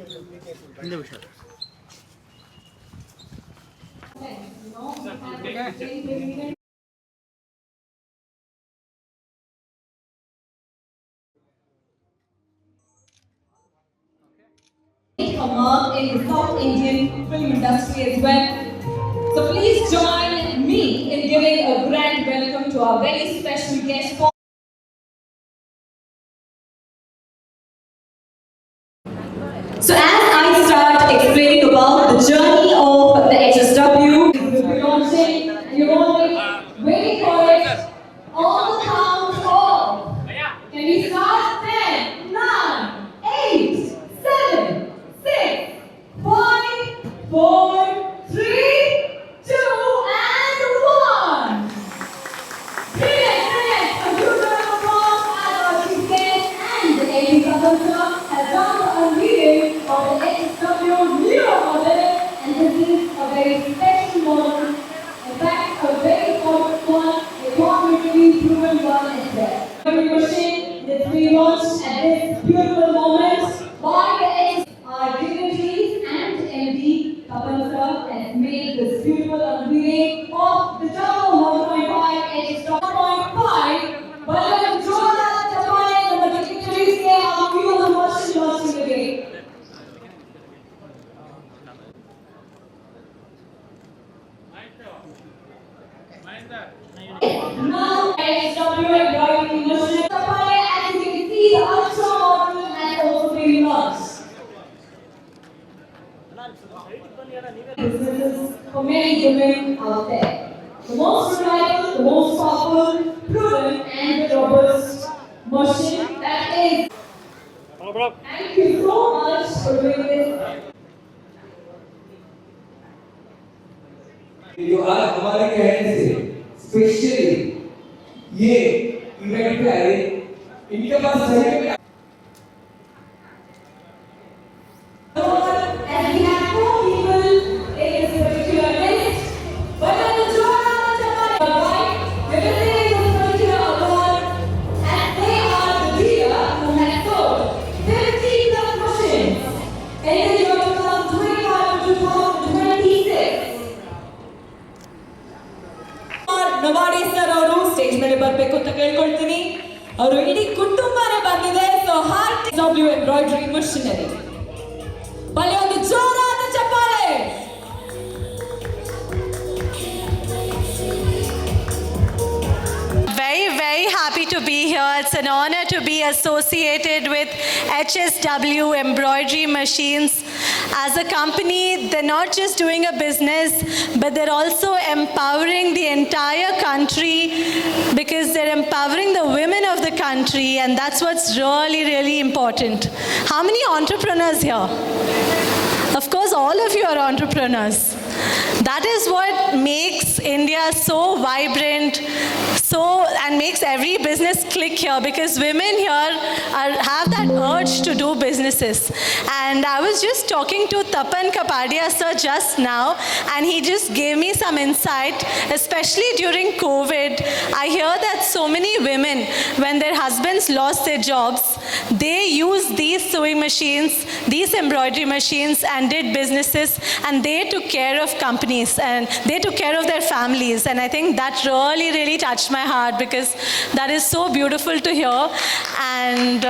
A mark in the South Indian film industry as well. So please join me in giving a grand welcome to our very special guest. So as I start explaining about the journey of the HSW, we'll be launching and you're all waiting for it. All the count off. Can we start? 10, 9, 8, 7, 6, 5, 4, 3, 2, and 1. Brilliant! A huge round of applause as our chief guest and the AV Kadamsa has done the unveiling of the HSW Neo model, and this is a very special model. In fact, a very important one, a cognitively proven one as well. Every machine that's being launched at this beautiful moment by the our dignitaries and MD Kadamsa has made this beautiful unveiling of the Jumbo 1.5 HSW 1.5. But Jordan Chapale, the dignitaries say, our beautiful machine launching again. Now, HSW embroidery machine. As you can see, the Ultra model has also been launched. Businesses for many women out there. The most reliable, the most powerful, proven, and robust machine that is. Thank you so much for doing this. जो आज हमारे कहने से specially ये event पे आए, इनके पास सही As we have 4 people in this particular list, but on the Jordan Chapale, we're visiting this particular award, and they are the dealer who has sold 50 plus machines in the year 2025 to 2026. ನವಾಡಿ sir ಅವರು stage ಮೇಲೆ ಬರಬೇಕು ಅಂತ ಕೇಳ್ಕೊಳ್ತೀನಿ. ಅವರು ಇಡೀ ಕುಟುಂಬನೇ ಬಂದಿದೆ. So heart W embroidery machinery ಬಲಿ ಒಂದು ಜೋರಾದ ಚಪ್ಪಾಳೆ. Very happy to be here. It's an honor to be associated with HSW Embroidery Machines. As a company, they're not just doing a business, but they're also empowering the entire country because they're empowering the women of the country, and that's what's really, really important. How many entrepreneurs here? Of course, all of you are entrepreneurs. That is what makes India so vibrant, and makes every business click here, because women here have that urge to do businesses. And I was just talking to Tapan Kapadia sir just now, and he just gave me some insight, especially during COVID. I hear that so many women, when their husbands lost their jobs, they used these sewing machines, these embroidery machines, and did businesses, and they took care of companies, and they took care of their families. And I think that really, really touched my heart, because that is so beautiful to hear. And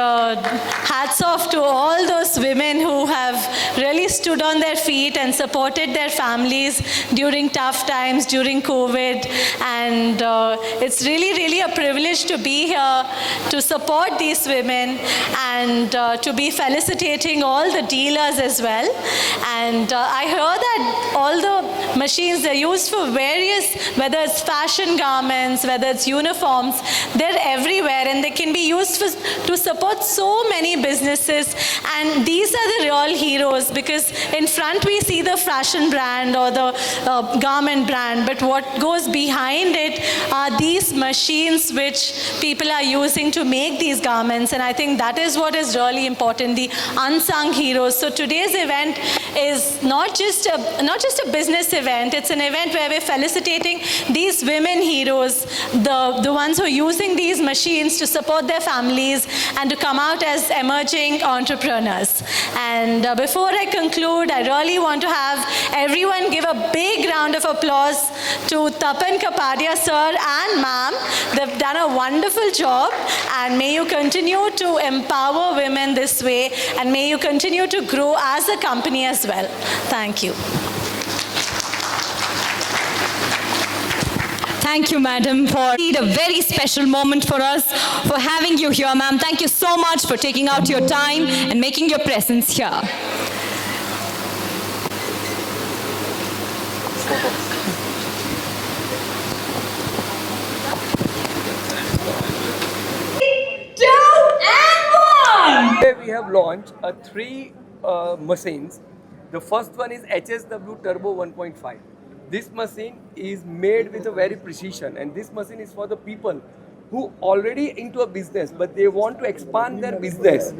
hats off to all those women who have really stood on their feet and supported their families during tough times, during COVID. And it's really, really a privilege to be here to support these women, and to be felicitating all the dealers as well. And I heard that all the machines, they're used for various, whether it's fashion garments, whether it's uniforms, they're everywhere, and they can be used to support so many businesses. And these are the real heroes, because in front we see the fashion brand or the garment brand, but what goes behind it are these machines which people are using to make these garments. And I think that is what is really important, the unsung heroes. So today's event is not just a business event, it's an event where we're felicitating these women heroes, the ones who are using these machines to support their families and to come out as emerging entrepreneurs. us. And before I conclude, I really want to have everyone give a big round of applause to Tapan Kapadia sir and ma'am. They've done a wonderful job, and may you continue to empower women this way, and may you continue to grow as a company as well. Thank you. Thank you, madam, for a very special moment for us, for having you here, ma'am. Thank you so much for taking out your time and making your presence here. Today we have launched three machines. The first one is HSW Turbo 1.5. This machine is made with a very precision, and this machine is for the people who already into a business but they want to expand their business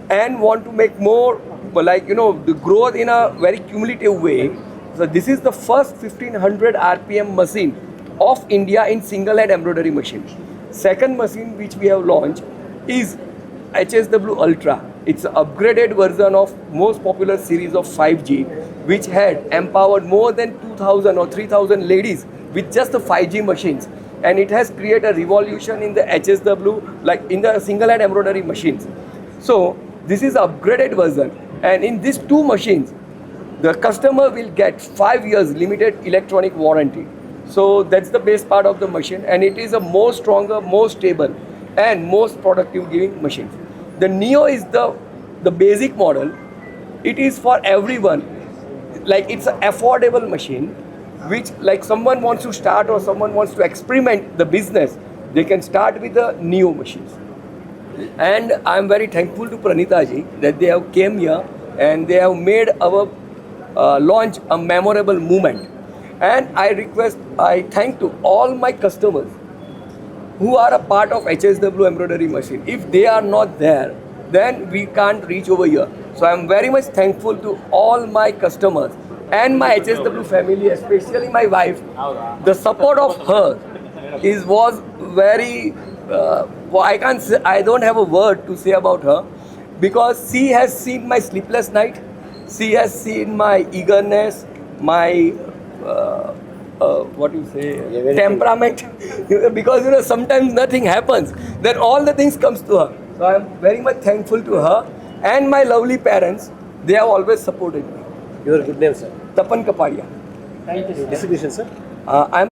and want to make more, the growth in a very cumulative way. So this is the first 1500 RPM machine of India in single head embroidery machine. Second machine which we have launched is HSW Ultra. It's an upgraded version of most popular series of 5G, which had empowered more than 2,000 or 3,000 ladies with just the 5G machines. And it has created a revolution in the HSW, like in the single hand embroidery machines. So this is upgraded version. And in these two machines, the customer will get 5 years limited electronic warranty. So that's the best part of the machine. And it is a more stronger, more stable and most productive giving machine. The Neo is the basic model. It is for everyone. Like it's an affordable machine, which like someone wants to start or someone wants to experiment the business, they can start with the Neo machines. And I'm very thankful to Pranita ji that they have came here and they have made our launch a memorable moment. And I thank to all my customers who are a part of HSW embroidery machine. If they are not there, then we can't reach over here. So I'm very much thankful to all my customers and my HSW family, especially my wife. The support of her was very, I don't have a word to say about her, because she has seen my sleepless night. She has seen my eagerness, my temperament. Because sometimes nothing happens, then all the things comes to her. So I am very much thankful to her and my lovely parents. They have always supported me. Your good name, sir. Tapan Kapadia. Thank you. Distribution, sir. I am